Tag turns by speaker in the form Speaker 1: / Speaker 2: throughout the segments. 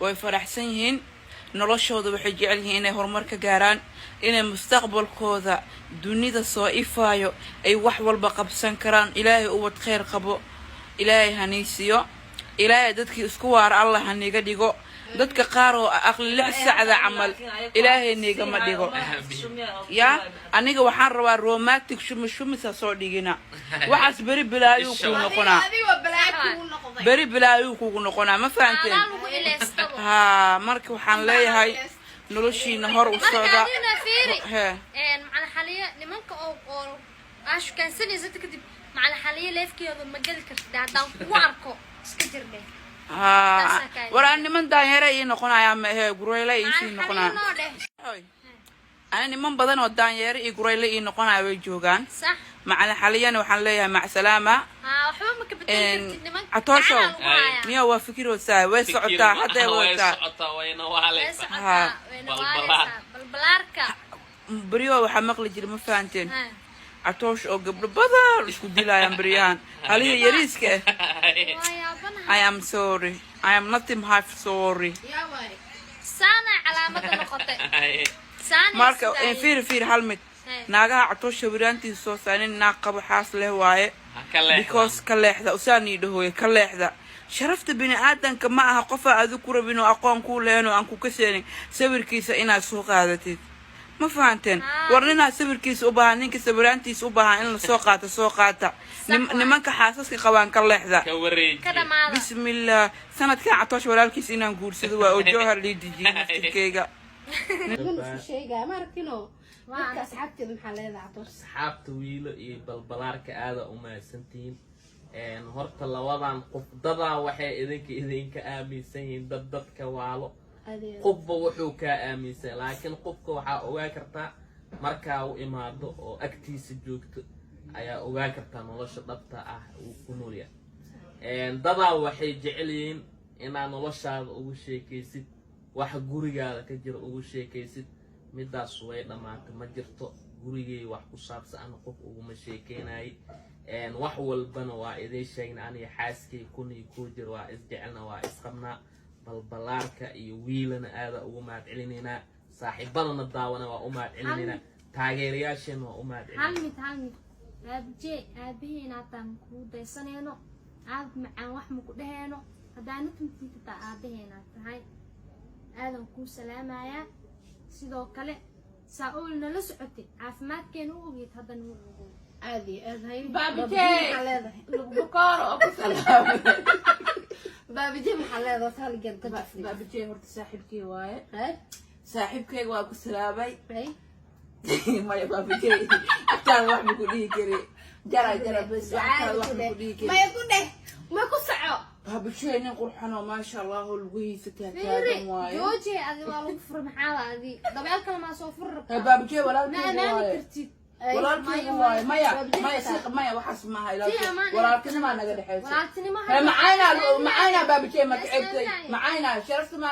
Speaker 1: way faraxsan yihiin noloshooda waxay jecel yihiin inay horumar ka gaaraan inay mustaqbalkooda dunida soo ifaayo ay wax walba qabsan karaan ilaahay ubad khayr qabo ilaahay haniisiyo ilaahay dadkii isku waar Allah haniga dhigo dadka qaar oo aqli 6 saacada camal ilaahay niga ma dhigo ya aniga waxaan rabaa romantic shumisa soo dhigina waxaas bari bilaayu ku noqonaa bari bilaayu ku noqonaa ma fahanteen ha marka waxaan leeyahay noloshiina hor u socda
Speaker 2: macna xaliya nimanka oo aashu kansanaysa kadib macna xaliya leefkeedu ma gali kartaa hadaan ku arko iska jirnay waraan niman daanyare ii noqonaya ma ee gureyle ii sii noqonaya ana niman badan oo daanyare ii gureyle ii noqonaya way joogaan sax
Speaker 1: macna xaliyana waxaan leeyahay mac salaama
Speaker 2: waxba ma ka bedeli kartid nimanka
Speaker 1: atoosho miya waa fikiroosaa way socotaa hadda wata
Speaker 3: wayna waalaysa
Speaker 2: balbalaarka
Speaker 1: bariyo waxa maqli jiray ma fahanteen atoosh oo gabdho badan isku dilayaan bariyahan haliya yariiska I am sorry I am not half sorry
Speaker 2: sana calaamada noqotay sana
Speaker 1: marka fiir hal mid naagaha atoosh wiraantiisa soo saanin naag qabo xaas leh waaye because ka leexda usaani dhahooy ka leexda sharafta bini aadanka ma aha qof aad ku rabin oo aqoon ku leeno aan ku kaseenin sawirkiisa inaad soo qaadatid ma fahanteen warnina sawirkiisa u baahan ninka sawiraantiisa u baahan in la soo qaata nimanka xaasaska qabaan ka leexda
Speaker 2: ka dhamaada
Speaker 1: bismillah sanadkan atoosh walaalkiisa inaan guursado waa oo joohar liidijin naftikeyga
Speaker 4: sheega ma arkino dadka asxaabteeda maxaa leedahay atoosh
Speaker 3: asxaabta wiilo iyo balbalaarka aada u mahadsantiin horta labadan qof dadaa waxay idinka aaminsan yihiin dadka waalo qofba wuxuu ka aaminsan laakiin qofka waxa ogaa kartaa marka uu imaado oo agtiisa joogto ayaa ogaa kartaa nolosha dhabta ah uu ku nool yahay dadaa waxay jecel yihiin inaad noloshaada ugu sheekaysid wax gurigaada ka jira ugu sheekaysid midaas way dhamaatay ma jirto gurigay wax ku saabsan qof ugu sheekeenay wax walbana waa idin sheegna aniga xaaskay kunii ku jir waa isjecelna waa isqabnaa balbalaarka iyo wiilana aada ugu mahad celinayna saaxiibadana daawana waa u mahad celinayna taageerayaashana waa u mahad celinayna
Speaker 2: halmid aabihiina tan ku daysanayno aad macaan wax ma ku dhaheeno hadaan tuntinta aabihiina tahay aadan ku salaamaya sidoo kale saaulna la socotay caafimaadkeena u ogid hadan u ogo
Speaker 4: aadi hay
Speaker 1: baabijee
Speaker 4: leedahay
Speaker 1: bukor oo ku salaamay
Speaker 4: baabijee maxaa leedahay talgeed ka dafay
Speaker 1: baabijee horta saaxiibkii waaye
Speaker 4: hay
Speaker 1: saaxiibkeyga waa ku salaamay
Speaker 4: hay
Speaker 1: maya baabijee aftaan wax ma ku dhihi kari jara bas wax ma ku dhihi kari
Speaker 4: maya ku dheh ma ku soco
Speaker 1: baabijee nin qurxano ma sha Allah lugihiisa taagan waaye
Speaker 2: jooji adi waa lagu fur maxaa adi dabeel kale ma soo fur
Speaker 1: baabijee walaalkii
Speaker 2: ma amaani kartid
Speaker 1: walaalkii waaye maya siiq maya waxaas ma hay walaalkii ma naga dhaxayso
Speaker 2: walaaltinimo
Speaker 1: معانا بابا شيء ما تعبتي معانا شرفت ما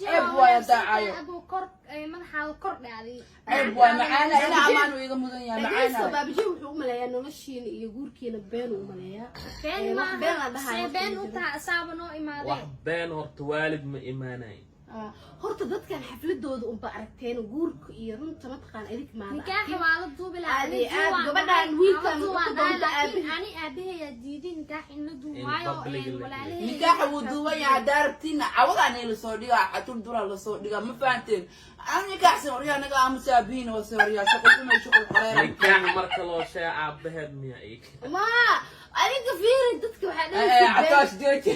Speaker 1: عيب ويا داعيو
Speaker 2: ابو كرد مدحا كرد يعني
Speaker 1: عيب ويا معانا انا امان ويغا مدن يا معانا
Speaker 4: baabijee wuxuu u maleeyaa noloshiina iyo guurkiina been u maleeyaa
Speaker 2: بين ما بين وتا اسابنو ايماده
Speaker 3: wax been horta waalid ma imaanay
Speaker 4: horta dadkan xafladooda u baaragteen guurka iyo runta ma taqaan adig maada
Speaker 2: nikaax waa la duubi
Speaker 4: aadi aad gabadhan wiilkan ku doonta
Speaker 2: ani aabaheeya diidin nikaax in la duubayo walaalaheeya
Speaker 1: nikaax wuu duuban yahay daarabtiina cawadaan ay la soo dhigaa xatul dura la soo dhigaa ma fahanteen aan nikaax soo riyaa naga amusaabiina waa soo riyaa shaqo xareer
Speaker 3: nikaax marka loo sheego aabaheed miya
Speaker 4: ma adiga fiiri dadka waxa dhahay
Speaker 1: atoosh jooji